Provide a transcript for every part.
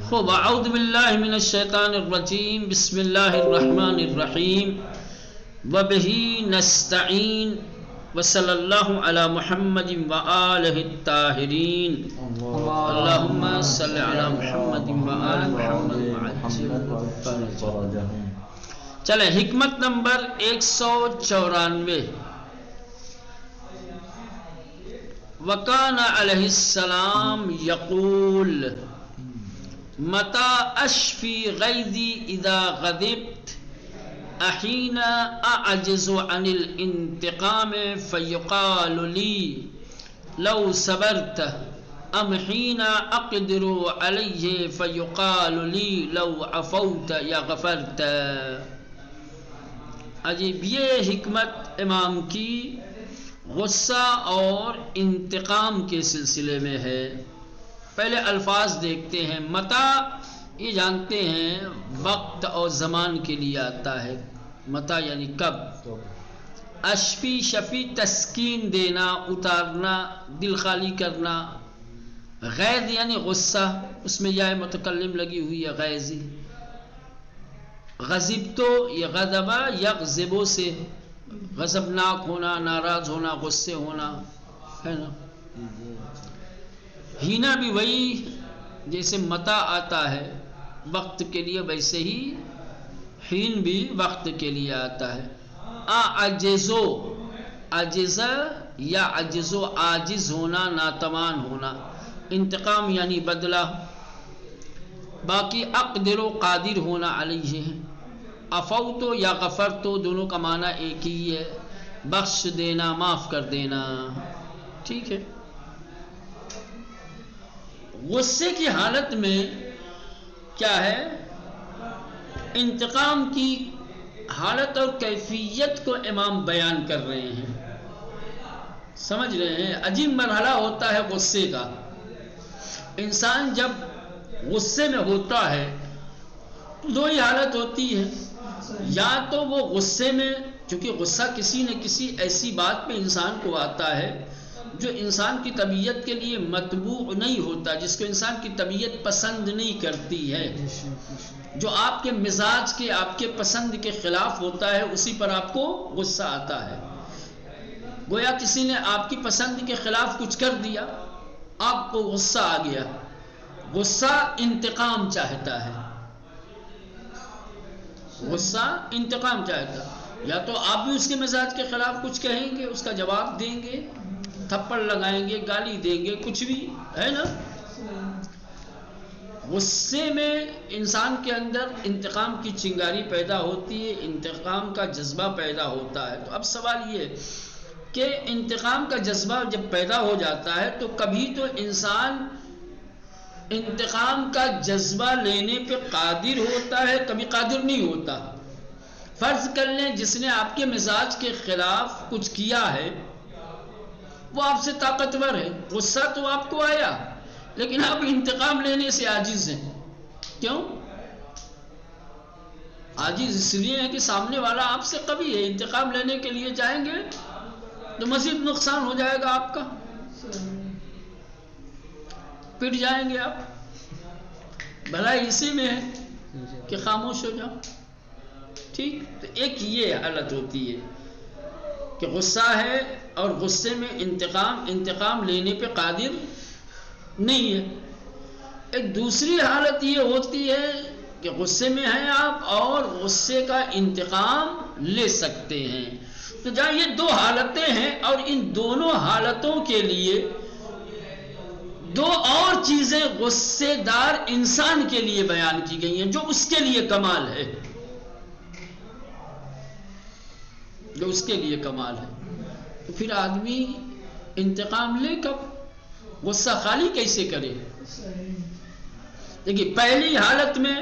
خوب اعوذ باللہ من الشیطان الرجیم بسم اللہ الرحمن الرحیم وبہ نستعین وصلی اللہ علی محمد وآلہ الطاہرین اللہم صلی علی محمد وآل محمد. چلیں حکمت نمبر 194. وکان علیہ السلام یقول متى اشفی غیظی اذا غضبت احین اعجز عن الانتقام فیقال لی لو صبرت ام حین اقدر علیہ فیقال لی لو عفوت یا غفرت. عجیب یہ حکمت امام کی غصہ اور انتقام کے سلسلے میں ہے. پہلے الفاظ دیکھتے ہیں. متا یہ جانتے ہیں وقت اور زمان کے لیے آتا ہے. متا یعنی کب. اشفی شفی تسکین دینا، اتارنا، دل خالی کرنا. غیظ یعنی غصہ، اس میں یا متکلم لگی ہوئی ہے غیظی. غضب تو یہ غضبہ یغضبو سے غضبناک ہونا، ناراض ہونا، غصے ہونا ہے نا. ہینا بھی وہی جیسے متا آتا ہے وقت کے لیے، ویسے ہی حین بھی وقت کے لیے آتا ہے. اعجزو عجز یا عجزو عاجز ہونا، ناتوان ہونا. انتقام یعنی بدلہ. باقی اقدر و قادر ہونا علیہ. عفوتو یا غفرتو دونوں کا معنی ایک ہی ہے، بخش دینا، معاف کر دینا. ٹھیک ہے. غصے کی حالت میں کیا ہے، انتقام کی حالت اور کیفیت کو امام بیان کر رہے ہیں. سمجھ رہے ہیں. عجیب مرحلہ ہوتا ہے غصے کا. انسان جب غصے میں ہوتا ہے دو ہی حالت ہوتی ہے. یا تو وہ غصے میں، چونکہ غصہ کسی نہ کسی ایسی بات پہ انسان کو آتا ہے جو انسان کی طبیعت کے لیے مطبوع نہیں ہوتا، جس کو انسان کی طبیعت پسند نہیں کرتی ہے، جو آپ کے مزاج کے، آپ کے پسند کے خلاف ہوتا ہے، اسی پر آپ کو غصہ آتا ہے. گویا کسی نے آپ کی پسند کے خلاف کچھ کر دیا، آپ کو غصہ آ گیا. غصہ انتقام چاہتا ہے. غصہ انتقام چاہتا ہے. یا تو آپ بھی اس کے مزاج کے خلاف کچھ کہیں گے، اس کا جواب دیں گے، تھپڑ لگائیں گے، گالی دیں گے، کچھ بھی ہے نا. غصے میں انسان کے اندر انتقام کی چنگاری پیدا ہوتی ہے، انتقام کا جذبہ پیدا ہوتا ہے. تو اب سوال یہ کہ انتقام کا جذبہ جب پیدا ہو جاتا ہے تو کبھی تو انسان انتقام کا جذبہ لینے پہ قادر ہوتا ہے، کبھی قادر نہیں ہوتا. فرض کر لیں جس نے آپ کے مزاج کے خلاف کچھ کیا ہے وہ آپ سے طاقتور ہے. غصہ تو آپ کو آیا لیکن آپ انتقام لینے سے عاجز ہیں. کیوں عاجز؟ اس لیے ہے کہ سامنے والا آپ سے قوی ہے. انتقام لینے کے لیے جائیں گے تو مزید نقصان ہو جائے گا آپ کا، پٹ جائیں گے آپ. بھلائی اسی میں ہے کہ خاموش ہو جاؤ. ٹھیک. تو ایک یہ حالت ہوتی ہے کہ غصہ ہے اور غصے میں انتقام لینے پہ قادر نہیں ہے. ایک دوسری حالت یہ ہوتی ہے کہ غصے میں ہیں آپ اور غصے کا انتقام لے سکتے ہیں. تو جہاں یہ دو حالتیں ہیں اور ان دونوں حالتوں کے لیے دو اور چیزیں غصے دار انسان کے لیے بیان کی گئی ہیں جو اس کے لیے کمال ہے، جو اس کے لیے کمال ہے. تو پھر آدمی انتقام لے کب، غصہ خالی کیسے کرے؟ دیکھیے پہلی حالت میں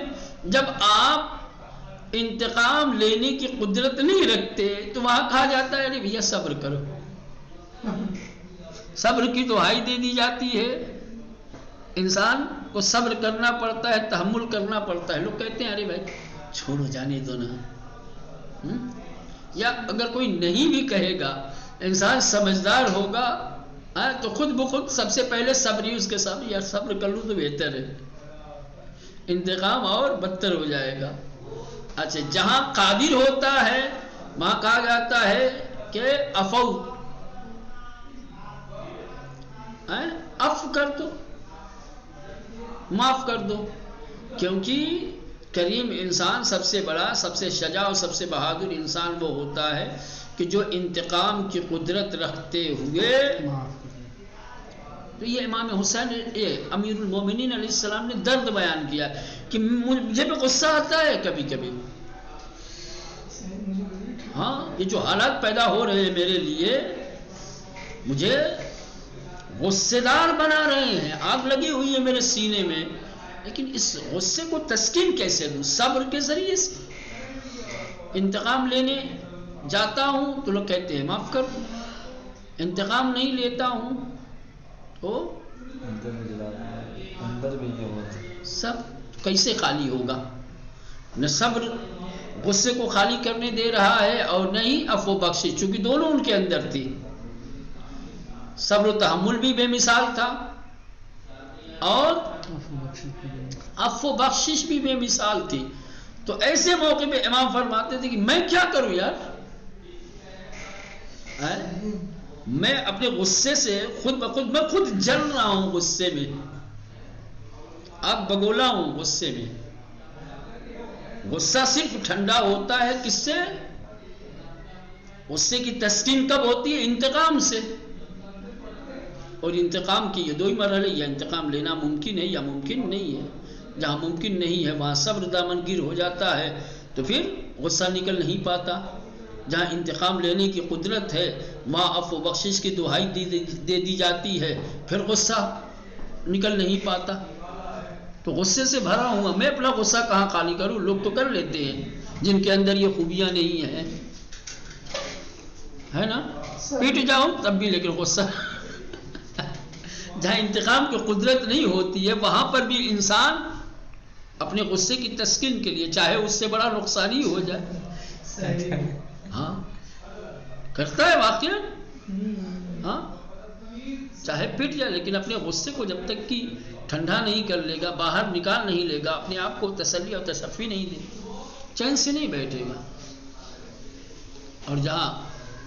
جب آپ انتقام لینے کی قدرت نہیں رکھتے تو وہاں کہا جاتا ہے ارے بھیا صبر کرو. صبر کی دہائی دے دی جاتی ہے. انسان کو صبر کرنا پڑتا ہے، تحمل کرنا پڑتا ہے. لوگ کہتے ہیں ارے بھائی چھوڑو جانے دو نا. یا اگر کوئی نہیں بھی کہے گا، انسان سمجھدار ہوگا تو خود بخود سب سے پہلے صبر ہی اس کے سامنے، یار صبر کر لوں تو بہتر ہے، انتقام اور بدتر ہو جائے گا۔ اچھا، جہاں قادر ہوتا ہے وہاں کہا جاتا ہے کہ عفو، عفو کر دو، معاف کر دو، کیونکہ کریم انسان سب سے بڑا، سب سے شجاع اور سب سے بہادر انسان وہ ہوتا ہے کہ جو انتقام کی قدرت رکھتے ہوئے، تو یہ امام حسین امیر المومنین علیہ السلام نے درد بیان کیا کہ مجھے بھی غصہ آتا ہے کبھی کبھی، ہاں یہ جو حالات پیدا ہو رہے ہیں میرے لیے مجھے غصے دار بنا رہے ہیں، آگ لگی ہوئی ہے میرے سینے میں، لیکن اس غصے کو تسکین کیسے دوں؟ صبر کے ذریعے سے۔ انتقام لینے جاتا ہوں تو لوگ کہتے ہیں معاف کر دوں، انتقام نہیں لیتا ہوں تو سب کیسے خالی ہوگا؟ نہ صبر غصے کو خالی کرنے دے رہا ہے اور نہ ہی عفو بخشش، چونکہ دونوں ان کے اندر تھی، صبر و تحمل بھی بے مثال تھا اور عفو بخشش بھی بے مثال تھی۔ تو ایسے موقع پہ امام فرماتے تھے کہ میں کیا کروں یار، میں اپنے غصے سے خود بخود میں خود جل رہا ہوں، غصے میں آگ بگولا ہوں، غصے میں۔ غصہ صرف ٹھنڈا ہوتا ہے کس سے؟ غصے کی تسکین کب ہوتی ہے؟ انتقام سے۔ اور انتقام کی یہ دو ہی مرحلے، یا انتقام لینا ممکن ہے یا ممکن نہیں ہے۔ جہاں ممکن نہیں ہے وہاں صبر دامنگیر ہو جاتا ہے تو پھر غصہ نکل نہیں پاتا، جہاں انتقام لینے کی قدرت ہے وہاں عفو بخشش کی دہائی دے دی جاتی ہے، پھر غصہ نکل نہیں پاتا۔ تو غصے سے بھرا ہوا میں اپنا غصہ کہاں خالی کروں؟ لوگ تو کر لیتے ہیں جن کے اندر یہ خوبیاں نہیں ہیں، ہے نا، پیٹ جاؤں تب بھی لیکن غصہ جہاں انتقام کی قدرت نہیں ہوتی ہے وہاں پر بھی انسان اپنے غصے کی تسکین کے لیے چاہے اس سے بڑا نقصان ہی ہو جائے، ہاں کرتا ہے واقعہ، ہاں چاہے پٹ جائے لیکن اپنے غصے کو جب تک کہ ٹھنڈا نہیں کر لے گا، باہر نکال نہیں لے گا، اپنے آپ کو تسلی اور تصفی نہیں دے گا، چین سے نہیں بیٹھے گا۔ اور جہاں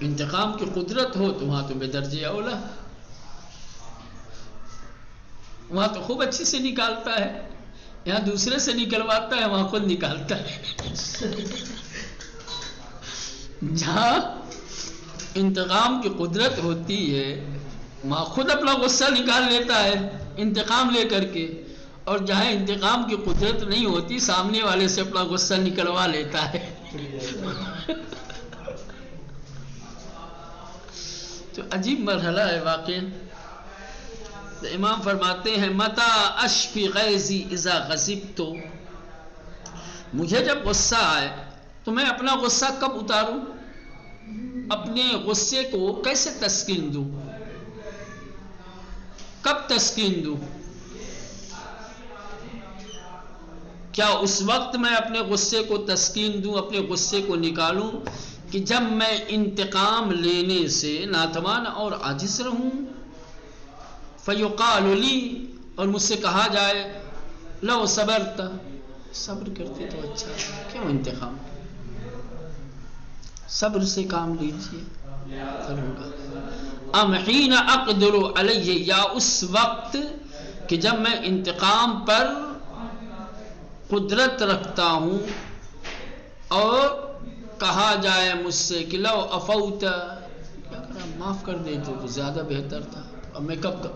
انتقام کی قدرت ہو تو وہاں تو بے درجہ اولا، وہاں تو خوب اچھی سے نکالتا ہے، یہاں دوسرے سے نکلواتا ہے، وہاں خود نکالتا ہے۔ جہاں انتقام کی قدرت ہوتی ہے وہاں خود اپنا غصہ نکال لیتا ہے انتقام لے کر کے، اور جہاں انتقام کی قدرت نہیں ہوتی سامنے والے سے اپنا غصہ نکلوا لیتا ہے۔ تو عجیب مرحلہ ہے واقعی۔ تو امام فرماتے ہیں متا اشفی غیظی اذا غضبت، مجھے جب غصہ آئے تو میں اپنا غصہ کب اتاروں، اپنے غصے کو کیسے تسکین دوں، کب تسکین دوں؟ کیا اس وقت میں اپنے غصے کو تسکین دوں، اپنے غصے کو نکالوں کہ جب میں انتقام لینے سے ناتوان اور عاجز رہوں؟ فیقال لی، اور مجھ سے کہا جائے لو صبرت، صبر کرتے تو اچھا، کیوں انتقام، صبر سے کام لیجیے کروں گا۔ ام حین اقدر علیہ، یا اس وقت کہ جب میں انتقام پر قدرت رکھتا ہوں اور کہا جائے مجھ سے کہ لو عفوت، کیا کرا معاف کر دیتے تو زیادہ بہتر تھا۔ اب میں کب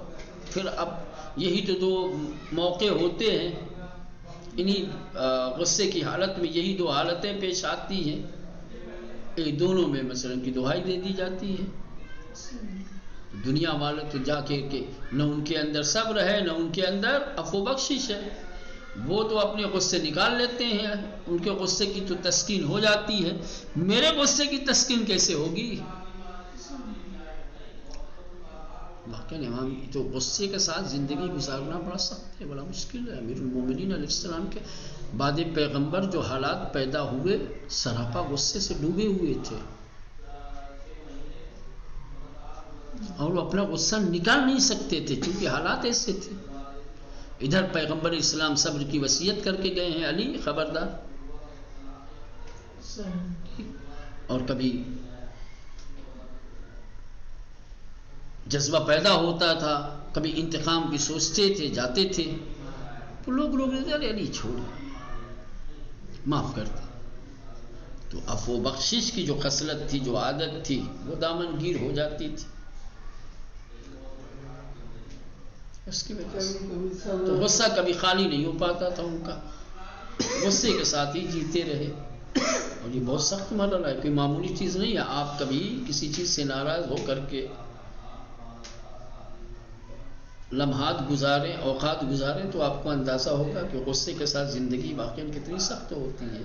پھر اب یہی تو دو موقع ہوتے ہیں، انہی غصے کی حالت میں یہی دو حالتیں پیش آتی ہیں، ایک دونوں میں مثلا کی دہائی دے دی جاتی ہے۔ دنیا والے تو جا کے نہ ان کے اندر صبر ہے نہ ان کے اندر عفو بخشش ہے، وہ تو اپنے غصے نکال لیتے ہیں، ان کے غصے کی تو تسکین ہو جاتی ہے، میرے غصے کی تسکین کیسے ہوگی؟ واقعی امام تو غصے کے ساتھ زندگی گزارنا بڑا سخت ہے، بڑا مشکل ہے۔ امیر المومنین علیہ السلام کے بعد پیغمبر جو حالات پیدا ہوئے سراپا غصے سے ڈوبے ہوئے تھے، اور وہ اپنا غصہ نکال نہیں سکتے تھے کیونکہ حالات ایسے تھے. ادھر پیغمبر اسلام صبر کی وصیت کر کے گئے ہیں، علی خبردار. اور کبھی جذبہ پیدا ہوتا تھا، کبھی انتقام کی سوچتے تھے، جاتے تھے تو لوگ ارے علی چھوڑ معاف کرتے. تو اب وہ بخشش کی جو خصلت تھی، جو عادت تھی، وہ دامن گیر ہو جاتی تھی. اس کی وجہ سے تو غصہ کبھی خالی نہیں ہو پاتا تھا ان کا، غصے کے ساتھ ہی جیتے رہے. اور یہ بہت سخت مرحلہ ہے، کوئی معمولی چیز نہیں ہے. آپ کبھی کسی چیز سے ناراض ہو کر کے لمحات گزاریں، اوقات گزاریں تو آپ کو اندازہ ہوگا کہ غصے کے ساتھ زندگی واقعی کتنی سخت ہوتی ہے.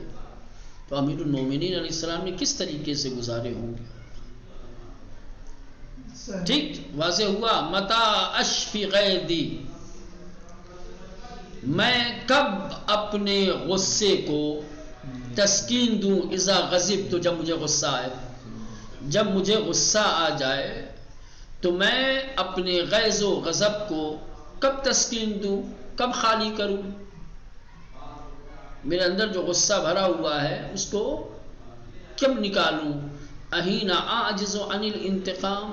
تو امیر المومنین علیہ السلام نے کس طریقے سے گزارے ہوں گے. ٹھیک واضح ہوا. متا اشفی غیدی، میں کب اپنے غصے کو تسکین دوں. اذا غضب، تو جب مجھے غصہ آئے، جب مجھے غصہ آ جائے تو میں اپنے غیظ و غضب کو کب تسکین دوں، کب خالی کروں. میرے اندر جو غصہ بھرا ہوا ہے اس کو کب نکالوں. احین اعجز عن الانتقام،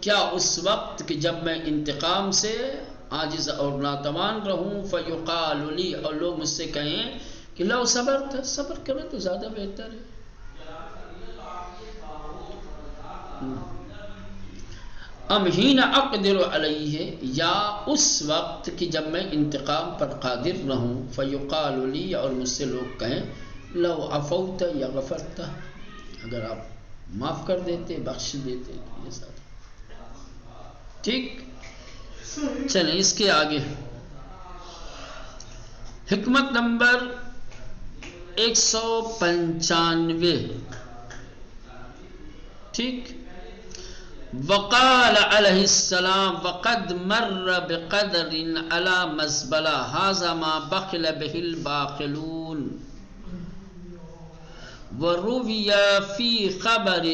کیا اس وقت کہ جب میں انتقام سے عاجز اور ناتوان رہوں. فیقال لی، اور لوگ مجھ سے کہیں کہ لو صبرت، صبر کرے تو زیادہ بہتر ہے. ام حین اقدر علیہ، یا اس وقت کہ جب میں انتقام پر قادر رہوں. فیقال لی، اور مجھ سے لوگ کہیں لو عفوت یا غفرت، اگر آپ معاف کر دیتے، بخش دیتے. یہ ساتھ ٹھیک. چلیں اس کے آگے حکمت نمبر 195. ٹھیک. وقال علیہ السلام وقد مر بقدر علی مزبلہ ھذا ما بخل به الباخلون. وروی فی خبر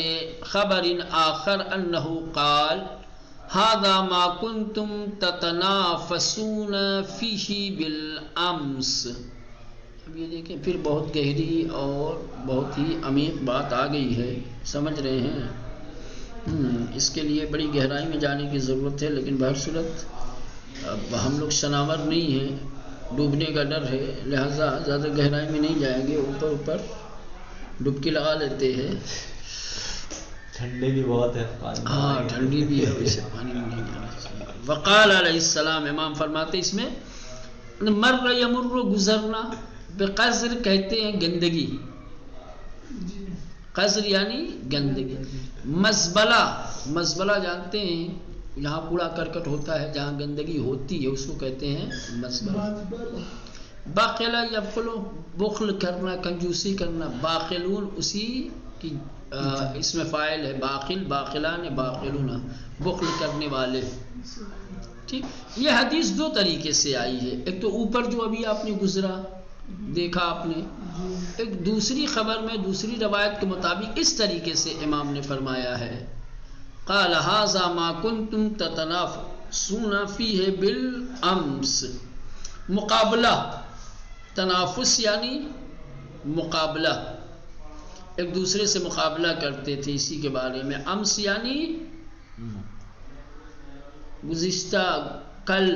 آخر انه قال ھذا ما کنتم تتنافسون فیہ بالامس. اب یہ دیکھیں پھر بہت گہری اور بہت ہی عمیق بات آ گئی ہے، سمجھ رہے ہیں. اس کے لیے بڑی گہرائی میں جانے کی ضرورت ہے، لیکن بہر صورت اب ہم لوگ شناور نہیں ہیں، ڈوبنے کا ڈر ہے، لہذا زیادہ گہرائی میں نہیں جائیں گے. اوپر اوپر ڈبکی لگا لیتے ہیں. ٹھنڈی بھی بہت ہے. ہاں ٹھنڈی بھی ہے، ویسے پانی میں نہیں جانا چاہیے. وقال علیہ السلام، امام فرماتے اس میں مر یمر گزرنا، بقذر کہتے ہیں گندگی، قذر یعنی گندگی. مزبلہ، مزبلہ جانتے ہیں جہاں کوڑا کرکٹ ہوتا ہے، جہاں گندگی ہوتی ہے اس کو کہتے ہیں مزبلہ. باخلہ یبخلو، بخل کرنا، کنجوسی کرنا. باخلون اسی کی اس میں فاعل ہے، باخل، باخلان، باخلون، بخل کرنے والے. ٹھیک. یہ حدیث دو طریقے سے آئی ہے. ایک تو اوپر جو ابھی آپ نے گزرا دیکھا آپ نے، ایک دوسری خبر میں دوسری روایت کے مطابق اس طریقے سے امام نے فرمایا ہے. قال ھذا ما کنتم تتنافسون فیہ بالامس. مقابلہ، تنافس یعنی مقابلہ، ایک دوسرے سے مقابلہ کرتے تھے اسی کے بارے میں. امس یعنی گزشتہ، کل،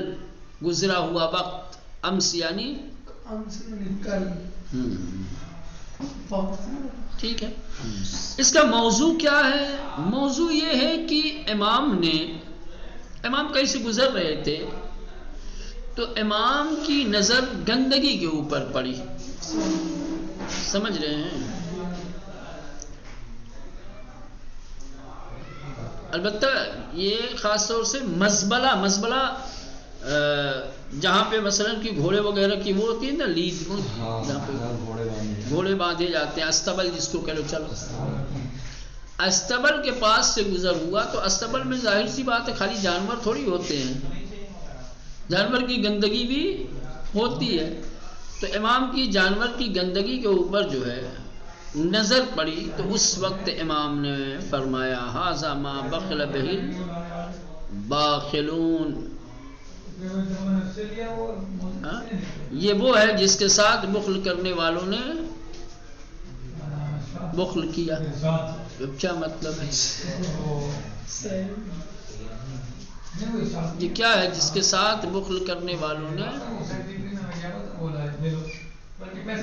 گزرا ہوا وقت. امس یعنی کل. ٹھیک ہے. اس کا موضوع کیا ہے؟ موضوع یہ ہے کہ امام کہیں سے گزر رہے تھے تو امام کی نظر گندگی کے اوپر پڑی. سمجھ رہے ہیں؟ البتہ یہ خاص طور سے مزبلہ جہاں پہ مثلا کہ گھوڑے وغیرہ کی وہ ہوتی ہے نا لیڈ، جہاں پہ گھوڑے باندھے جاتے ہیں، استبل جس کو کہہ لو. چلو استبل کے پاس سے گزر ہوا تو استبل میں ظاہر سی بات ہے خالی جانور تھوڑی ہوتے ہیں، جانور کی گندگی بھی ہوتی ہے. تو امام کی جانور کی گندگی کے اوپر جو ہے نظر پڑی تو اس وقت امام نے فرمایا ھذا ما بخل بہ باخلون. یہ وہ ہے جس کے ساتھ بخل کرنے والوں نے بخل کیا. کیا مطلب ہے؟ یہ کیا ہے جس کے ساتھ بخل کرنے والوں نے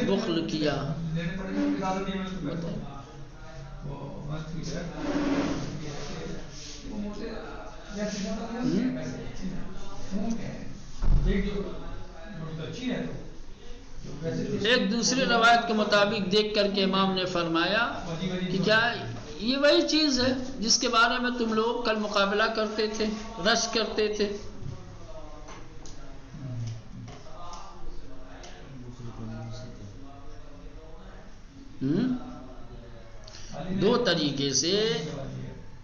بخل کیا؟ ایک دوسری روایت کے مطابق دیکھ کر کے امام نے فرمایا کہ کیا یہ وہی چیز ہے جس کے بارے میں تم لوگ کل مقابلہ کرتے تھے، رش کرتے تھے؟ دو طریقے سے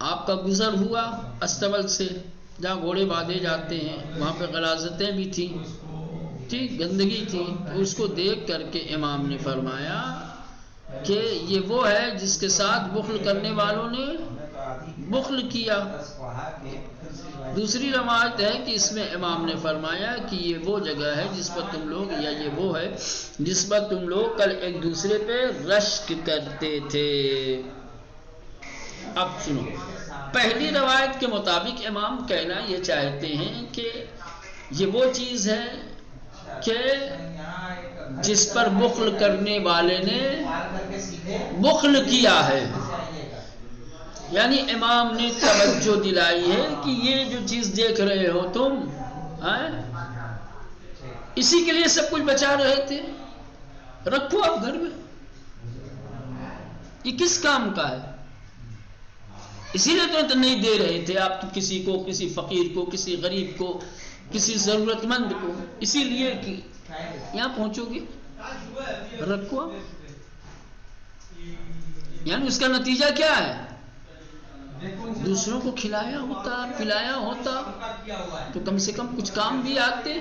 آپ کا گزر ہوا استبل سے، جہاں گھوڑے باندھے جاتے ہیں وہاں پہ غلاظتیں بھی تھیں، ٹھیک، گندگی تھی. اس کو دیکھ کر کے امام نے فرمایا کہ یہ وہ ہے جس کے ساتھ بخل کرنے والوں نے بخل کیا. دوسری روایت ہے کہ اس میں امام نے فرمایا کہ یہ وہ جگہ ہے جس پر تم لوگ، یا یہ وہ ہے جس پر تم لوگ کل ایک دوسرے پہ رشک کرتے تھے. اب سنو، پہلی روایت کے مطابق امام کہنا یہ چاہتے ہیں کہ یہ وہ چیز ہے کہ جس پر بخل کرنے والے نے بخل کیا ہے. یعنی امام نے توجہ دلائی ہے کہ یہ جو چیز دیکھ رہے ہو تم، اسی کے لیے سب کچھ بچا رہے تھے، رکھو آپ گھر میں. یہ کس کام کا ہے؟ اسی لیے تو نہیں دے رہے تھے آپ تو کسی کو، کسی فقیر کو، کسی غریب کو، کسی ضرورت مند کو، اسی لیے کہ یہاں پہنچو گے، رکھو آپ. یعنی اس کا نتیجہ کیا ہے؟ دوسروں کو کھلایا ہوتا، پلایا ہوتا تو کم سے کم کچھ کام بھی آتے،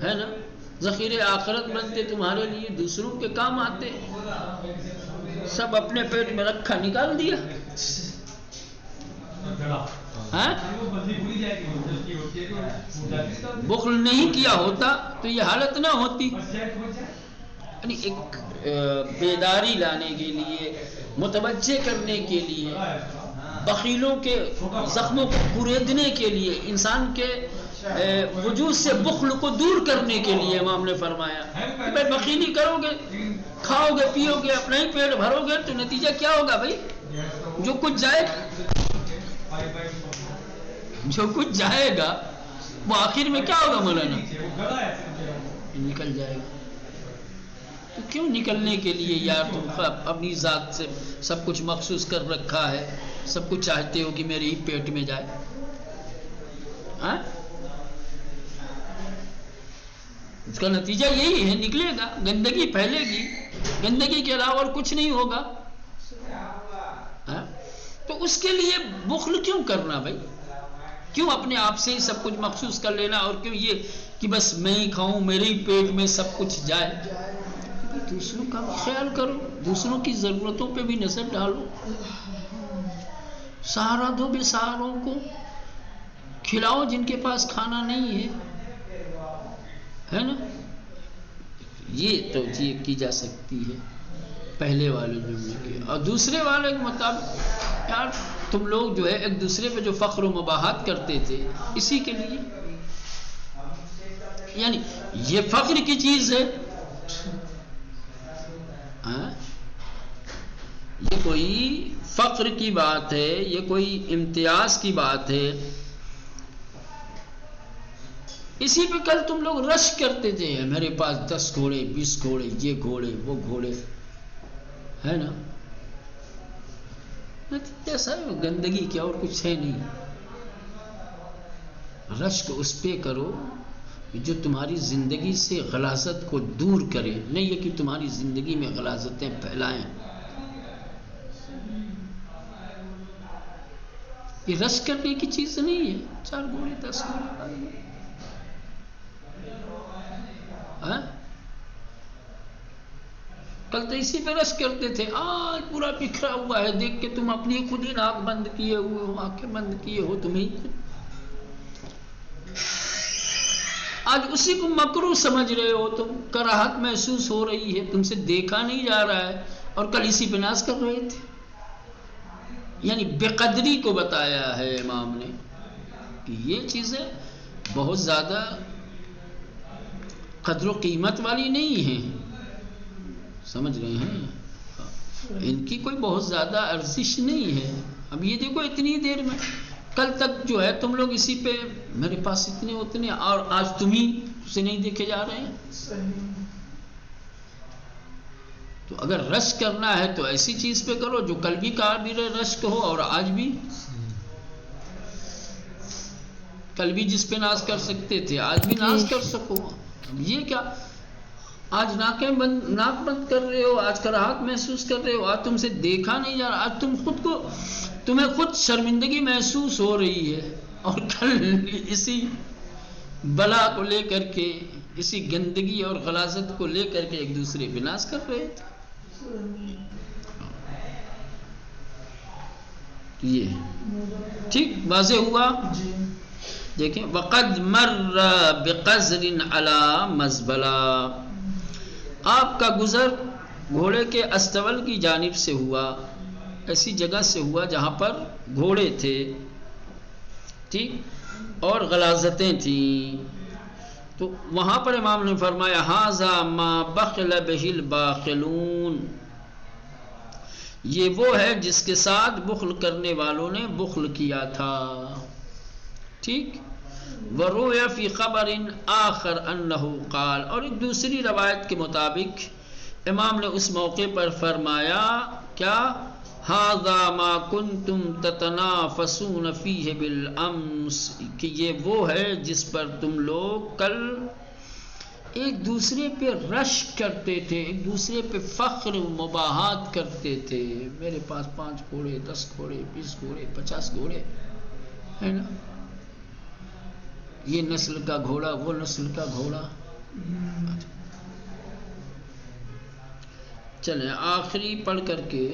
ہے نا؟ ذخیرے آخرت بنتے تمہارے لیے، دوسروں کے کام آتے. سب اپنے پیٹ میں رکھا، نکال دیا. بخل نہیں کیا ہوتا تو یہ حالت نہ ہوتی. یعنی ایک بیداری لانے کے لیے، متوجہ کرنے کے لیے، بخیلوں کے زخموں کو کریدنے کے لیے، انسان کے وجود سے بخل کو دور کرنے کے لیے امام نے فرمایا کہ بھائی بخیلی کرو گے، کھاؤ گے، پیو گے، اپنا ہی پیٹ بھرو گے تو نتیجہ کیا ہوگا بھائی؟ جو کچھ جائے گا وہ آخر میں کیا ہوگا مولانا؟ نکل جائے گا. تو کیوں نکلنے کے لیے یار تم اپنی ذات سے سب کچھ مخصوص کر رکھا ہے، سب کچھ چاہتے ہو کہ میرے ہی پیٹ میں جائے؟ اس کا نتیجہ یہی ہے، نکلے گا، گندگی پھیلے گی، گندگی کے علاوہ اور کچھ نہیں ہوگا. تو اس کے لیے بخل کیوں کرنا بھائی؟ کیوں اپنے آپ سے ہی سب کچھ مخصوص کر لینا، اور کیوں یہ کہ بس میں ہی کھاؤں، میرے ہی پیٹ میں سب کچھ جائے؟ دوسروں کا بھی خیال کرو، دوسروں کی ضرورتوں پہ بھی نظر ڈالو، سہارا دو بے سہاروں کو، کھلاؤ جن کے پاس کھانا نہیں ہے نا؟ یہ توجیہ کی جا سکتی ہے پہلے والے جملے کے. اور دوسرے والے کے مطابق یار تم لوگ جو ہے ایک دوسرے پہ جو فخر و مباحت کرتے تھے اسی کے لیے، یعنی یہ فخر کی چیز ہے، یہ کوئی فخر کی بات ہے، یہ کوئی امتیاز کی بات ہے. اسی پہ کل تم لوگ رش کرتے تھے، میرے پاس 10 گھوڑے، 20 گھوڑے، یہ گھوڑے، وہ گھوڑے، ہے نا؟ ایسا گندگی کیا اور کچھ ہے نہیں. رشک اس پہ کرو جو تمہاری زندگی سے غلاظت کو دور کرے، نہیں یہ کہ تمہاری زندگی میں غلاظتیں پھیلائیں. یہ رشک کرنے کی چیز نہیں ہے. 4 گھوڑے 10 گھوڑے کل تو اسی پہ رش کرتے تھے، آج پورا بکھرا ہوا ہے، دیکھ کے تم اپنی خود ہی ناک بند کیے ہوئے ہو، آنکھیں بند کیے ہو، تمہیں آج اسی کو مکروہ سمجھ رہے ہو تم، کراہت محسوس ہو رہی ہے، تم سے دیکھا نہیں جا رہا ہے، اور کل اسی پہ ناز کر رہے تھے۔ یعنی بے قدری کو بتایا ہے امام نے کہ یہ چیزیں بہت زیادہ قدر و قیمت والی نہیں ہیں، سمجھ رہے ہیں، ان کی کوئی بہت زیادہ ارزش نہیں ہے۔ اب یہ دیکھو اتنی دیر میں، کل تک جو ہے تم لوگ اسی پہ میرے پاس اتنے، اور آج تم ہی سے نہیں دیکھے جا رہے ہیں۔ تو اگر رشک کرنا ہے تو ایسی چیز پہ کرو جو کل بھی قابل رشک ہو اور آج بھی، کل بھی جس پہ ناز کر سکتے تھے آج بھی ناز کر سکو۔ یہ کیا آج ناک بند کر رہے ہو، آج کراہت محسوس کر رہے ہو، آج تم سے دیکھا نہیں جا رہا، آج تمہیں خود شرمندگی محسوس ہو رہی ہے، اور کل اسی بلا کو لے کر کے، اسی گندگی اور غلاظت کو لے کر کے ایک دوسرے پہ ناز کر رہے تھے۔ یہ ٹھیک واضح ہوا؟ دیکھیں، وقد مر بقزر علی مزبلہ، آپ کا گزر گھوڑے کے استول کی جانب سے ہوا، ایسی جگہ سے ہوا جہاں پر گھوڑے تھے، ٹھیک، اور غلاظتیں تھیں، تو وہاں پر امام نے فرمایا ھذا ما بخل بہ الباخلون، یہ وہ ہے جس کے ساتھ بخل کرنے والوں نے بخل کیا تھا، ٹھیک۔ وروی فی خبر آخر انہ قال، اور ایک دوسری روایت کے مطابق امام نے اس موقع پر فرمایا کیا، ھذا ما کنتم تتنافسون فیہ بالامس، کہ یہ وہ ہے جس پر تم لوگ کل ایک دوسرے پہ رشک کرتے تھے، ایک دوسرے پہ فخر و مباحات کرتے تھے، میرے پاس 5 گھوڑے، 10 گھوڑے، 20 گھوڑے، 50 گھوڑے، ہے نا، یہ نسل کا گھوڑا، وہ نسل کا گھوڑا۔ چلیں آخری پڑھ کر کے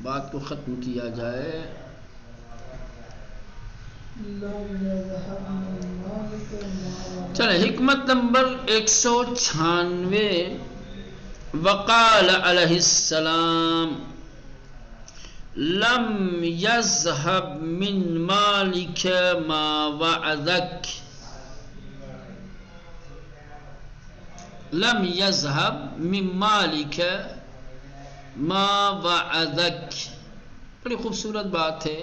بات کو ختم کیا جائے۔ چلیں حکمت نمبر 196، وقال علیہ السلام لم یذهب من مالک ما وعدک، لم یذهب من مالک ما وعدک، بڑی خوبصورت بات ہے۔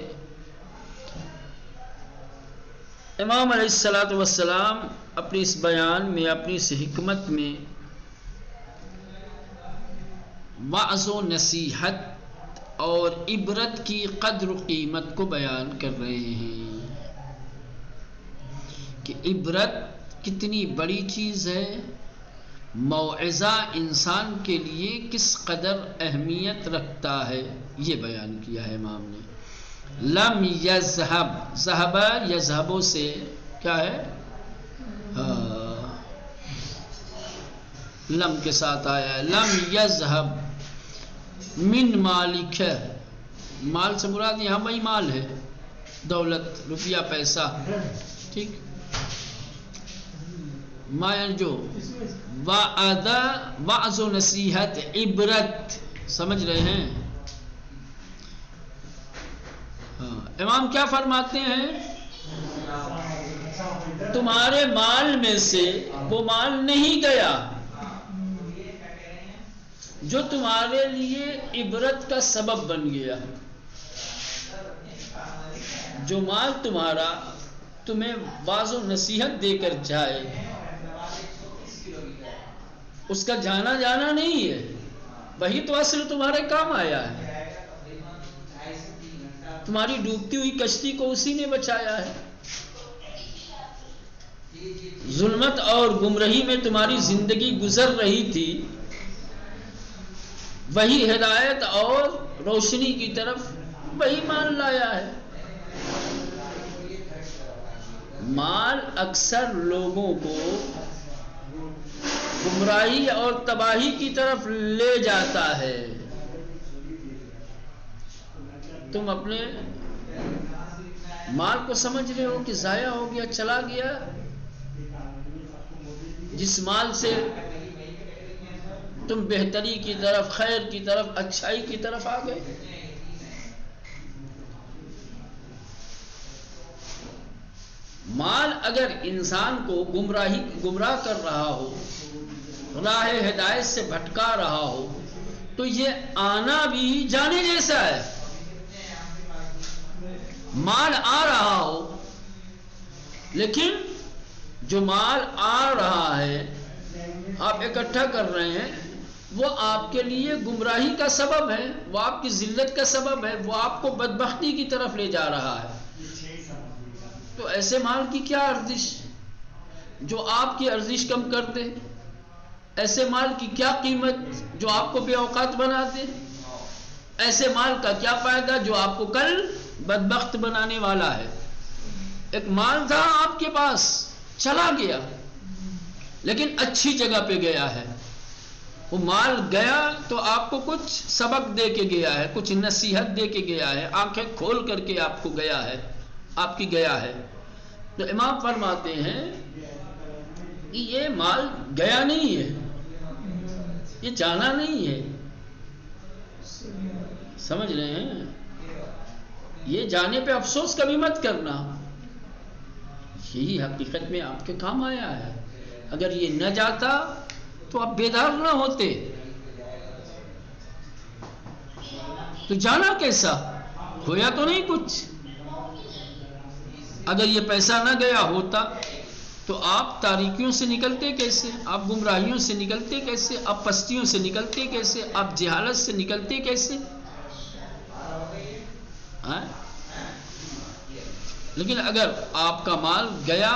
امام علیہ السلام اپنی اس بیان میں، اپنی اس حکمت میں وعظ و نصیحت اور عبرت کی قدر و قیمت کو بیان کر رہے ہیں کہ عبرت کتنی بڑی چیز ہے، موعظہ انسان کے لیے کس قدر اہمیت رکھتا ہے، یہ بیان کیا ہے امام نے۔ لم یذهب، ذهب یذهب سے کیا ہے، لم کے ساتھ آیا ہے، لم یذهب من مالک، مال سے مراد یہاں وہی مال ہے، دولت، روپیہ، پیسہ، ٹھیک، مایا جو وعظ و نصیحت، عبرت، سمجھ رہے ہیں؟ امام کیا فرماتے ہیں، تمہارے مال میں سے وہ مال نہیں گیا جو تمہارے لیے عبرت کا سبب بن گیا، جو مال تمہارا تمہیں واعظ و نصیحت دے کر جائے، اس کا جانا نہیں ہے، وہی تو اصل تمہارے کام آیا ہے، تمہاری ڈوبتی ہوئی کشتی کو اسی نے بچایا ہے، ظلمت اور گمراہی میں تمہاری زندگی گزر رہی تھی، وہی ہدایت اور روشنی کی طرف وہی مال لایا ہے۔ مال اکثر لوگوں کو گمراہی اور تباہی کی طرف لے جاتا ہے، تم اپنے مال کو سمجھ رہے ہو کہ ضائع ہو گیا، چلا گیا، جس مال سے تم بہتری کی طرف، خیر کی طرف، اچھائی کی طرف آ گئے. مال اگر انسان کو گمراہ کر رہا ہو، راہ ہدایت سے بھٹکا رہا ہو، تو یہ آنا بھی جانے جیسا ہے. مال آ رہا ہو، لیکن جو مال آ رہا ہے آپ اکٹھا کر رہے ہیں، وہ آپ کے لیے گمراہی کا سبب ہے، وہ آپ کی ذلت کا سبب ہے، وہ آپ کو بدبختی کی طرف لے جا رہا ہے. تو ایسے مال کی کیا ارزش جو آپ کی ارزش کم کر دے؟ ایسے مال کی کیا قیمت جو آپ کو بے اوقات بنا دے؟ ایسے مال کا کیا فائدہ جو آپ کو کل بدبخت بنانے والا ہے؟ ایک مال تھا آپ کے پاس، چلا گیا، لیکن اچھی جگہ پہ گیا ہے. وہ مال گیا تو آپ کو کچھ سبق دے کے گیا ہے، کچھ نصیحت دے کے گیا ہے، آنکھیں کھول کر کے آپ کو گیا ہے، آپ کی گیا ہے. تو امام فرماتے ہیں کہ یہ مال گیا نہیں ہے، یہ جانا نہیں ہے. سمجھ رہے ہیں؟ یہ جانے پہ افسوس کبھی مت کرنا، یہی حقیقت میں آپ کے کام آیا ہے. اگر یہ نہ جاتا تو آپ بیدار نہ ہوتے. تو جانا کیسا؟ کھویا تو نہیں کچھ. اگر یہ پیسہ نہ گیا ہوتا تو آپ تاریکیوں سے نکلتے کیسے؟ آپ گمراہیوں سے نکلتے کیسے؟ آپ پستیوں سے نکلتے کیسے؟ آپ جہالت سے نکلتے کیسے؟ لیکن اگر آپ کا مال گیا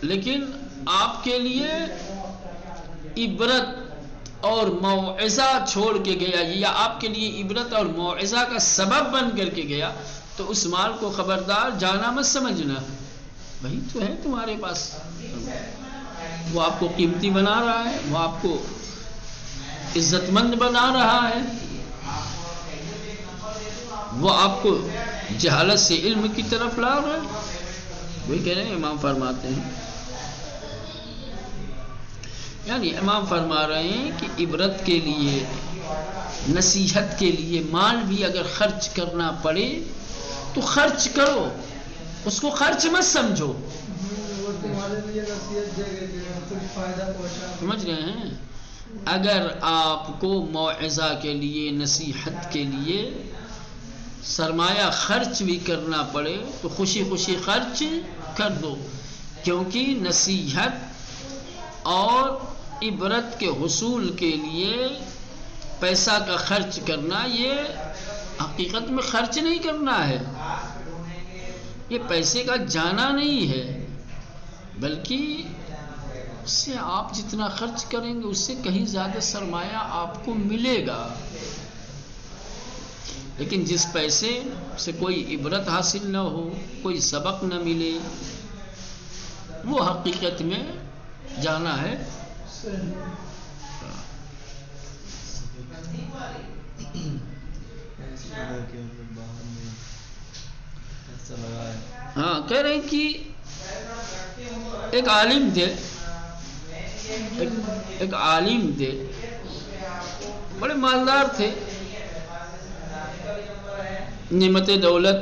لیکن آپ کے لیے عبرت اور موعظہ چھوڑ کے گیا، یا آپ کے لیے عبرت اور موعظہ کا سبب بن کر کے گیا، تو اس مال کو خبردار جانا مت سمجھنا. وہی تو ہے تمہارے پاس، وہ آپ کو قیمتی بنا رہا ہے، وہ آپ کو عزت مند بنا رہا ہے، وہ آپ کو جہالت سے علم کی طرف لا رہا ہے. وہی کہہ رہے ہیں امام فرماتے ہیں، یعنی امام فرما رہے ہیں کہ عبرت کے لیے، نصیحت کے لیے مال بھی اگر خرچ کرنا پڑے تو خرچ کرو، اس کو خرچ مت سمجھو. سمجھ رہے ہیں؟ اگر آپ کو موعظہ کے لیے، نصیحت کے لیے سرمایہ خرچ بھی کرنا پڑے تو خوشی خوشی خرچ کر دو، کیونکہ نصیحت اور عبرت کے حصول کے لیے پیسہ کا خرچ کرنا، یہ حقیقت میں خرچ نہیں کرنا ہے، یہ پیسے کا جانا نہیں ہے، بلکہ اس سے آپ جتنا خرچ کریں گے اس سے کہیں زیادہ سرمایہ آپ کو ملے گا. لیکن جس پیسے سے کوئی عبرت حاصل نہ ہو، کوئی سبق نہ ملے، وہ حقیقت میں جانا ہے. ہاں، کہہ رہے ہیں کہ ایک عالم تھے، بڑے مالدار تھے، نعمت دولت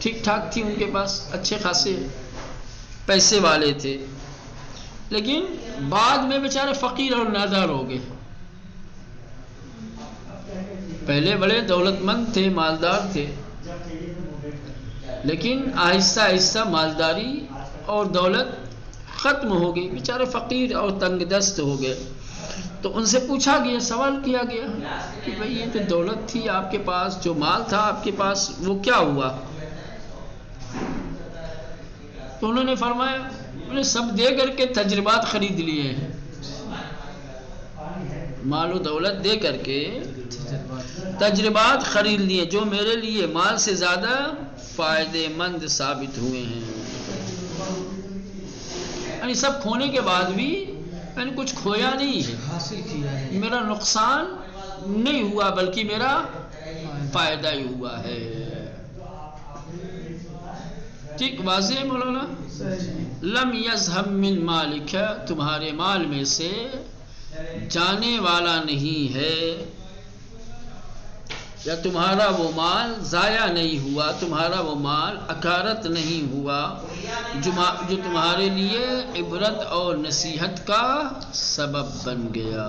ٹھیک ٹھاک تھی ان کے پاس، اچھے خاصے پیسے والے تھے، لیکن بعد میں بیچارے فقیر اور نادار ہو گئے. پہلے بڑے دولت مند تھے، مالدار تھے، لیکن آہستہ آہستہ مالداری اور دولت ختم ہو گئی، بیچارے فقیر اور تنگ دست ہو گئے. تو ان سے پوچھا گیا، سوال کیا گیا کہ بھئی یہ جو دولت تھی آپ کے پاس، جو مال تھا آپ کے پاس، وہ کیا ہوا؟ تو انہوں نے فرمایا انہوں نے سب دے کر کے تجربات خرید لیے ہیں. مال و دولت دے کر کے تجربات خرید لیے جو میرے لیے مال سے زیادہ فائدے مند ثابت ہوئے ہیں. یعنی سب کھونے کے بعد بھی میں نے کچھ کھویا نہیں ہے، حاصل کیا ہے، میرا نقصان نہیں ہوا بلکہ میرا فائدہ ہی ہوا ہے. ٹھیک واضح ہے مولانا؟ لم یذهب من مالک، تمہارے مال میں سے جانے والا نہیں ہے، یا تمہارا وہ مال ضائع نہیں ہوا، تمہارا وہ مال اکارت نہیں ہوا جو تمہارے لیے عبرت اور نصیحت کا سبب بن گیا۔